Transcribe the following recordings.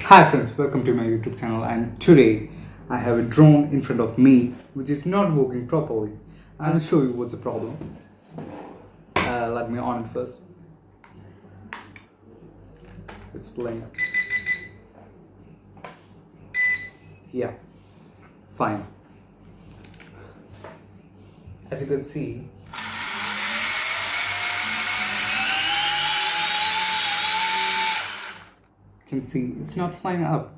Hi friends, welcome to my YouTube channel, and today I have a drone in front of me which is not working properly. I'll show you what's the problem. Let me on it first. It's playing. Yeah, fine. As you can see, it's not flying up.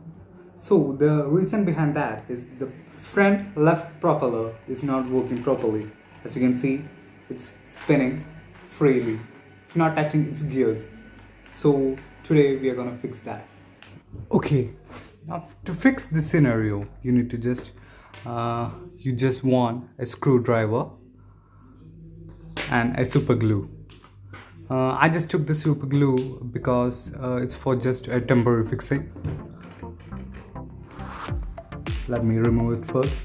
So the reason behind that is the front left propeller is not working properly. As you can see, it's spinning freely. It's not touching its gears. So today we are gonna fix that. Okay, now to fix this scenario, you need to you just want a screwdriver and a super glue. I just took the super glue because it's for just a temporary fixing. Let me remove it first.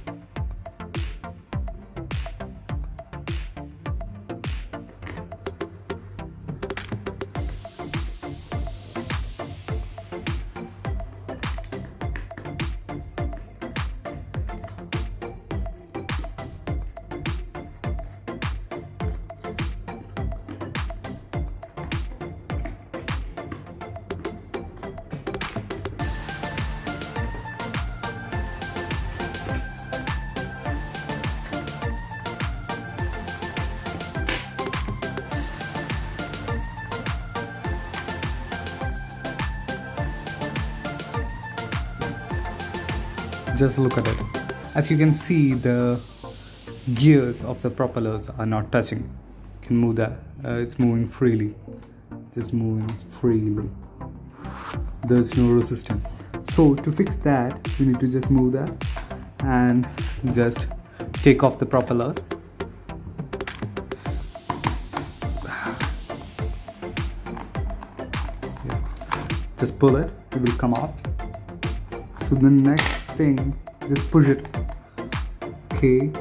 Just look at it. As you can see, the gears of the propellers are not touching. You can move that. It's moving freely. Just moving freely. There's no resistance. So to fix that, you need to just move that and just take off the propellers. Yeah. Just pull it. It will come off. So the next thing, just push it. Okay.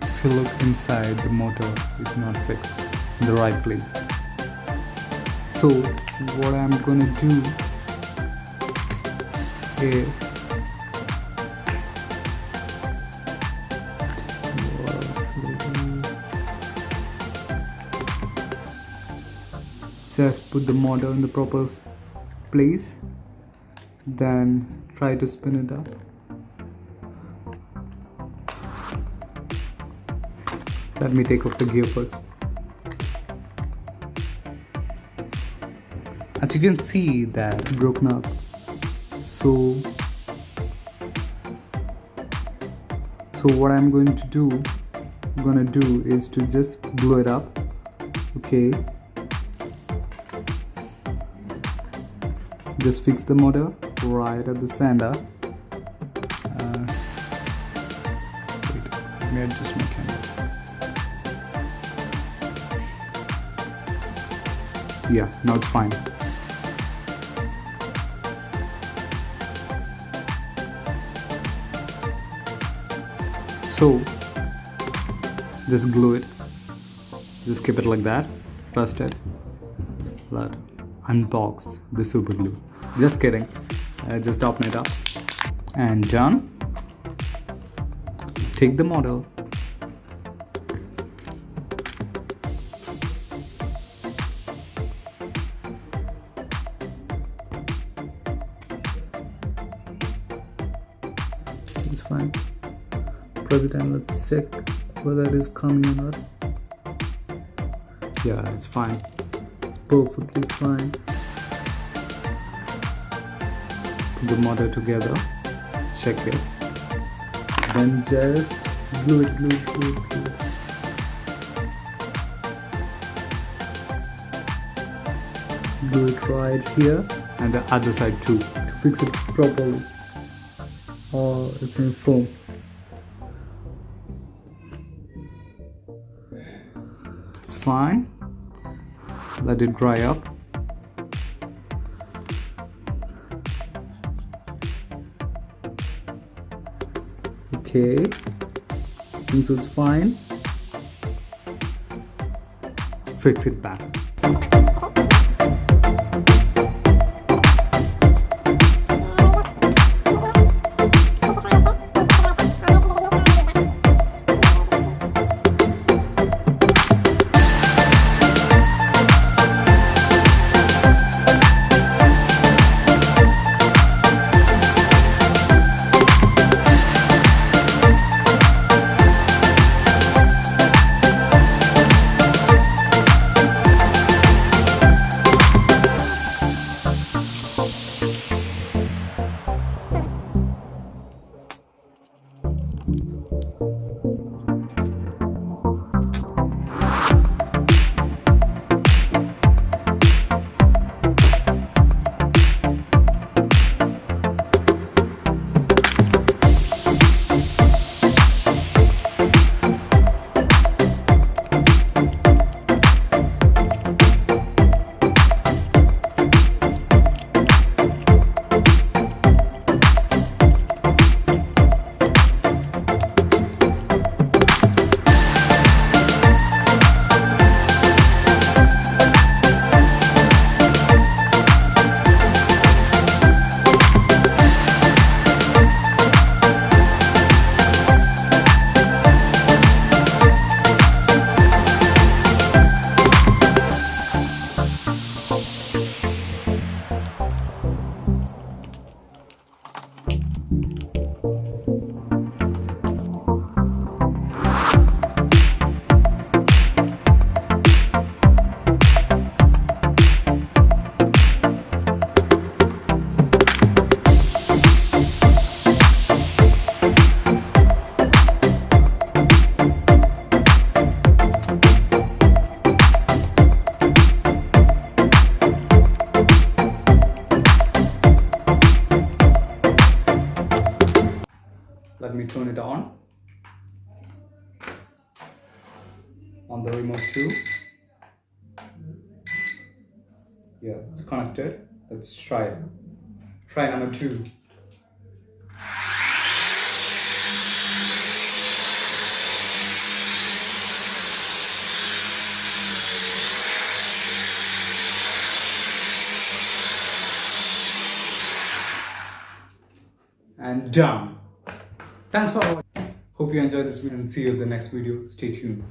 If you look inside, the motor is not fixed in the right place. So what I'm gonna do is just put the motor in the proper place, then try to spin it up. Let me take off the gear first. As you can see, that broken up. So what I'm going to do is to just blow it up. Okay. Just fix the motor right at the center. Wait, let me adjust my camera. Yeah, now it's fine. So just glue it. Just keep it like that. Trust it. Let unbox the super glue. Just kidding. Just open it up and done. Take the model. It's fine. Press it and let's check whether it is coming or not. Yeah, it's fine. It's perfectly fine. Put the motor together, check it, then just glue it. Glue it right here and the other side too, to fix it properly, or it's in foam. It's fine. Let it dry up. Okay, think so it's fine. fix it back. Let me turn it on the remote too. Yeah, it's connected. Let's try it. Try number 2. And done. Thanks for watching. Hope you enjoyed this video and see you in the next video. Stay tuned.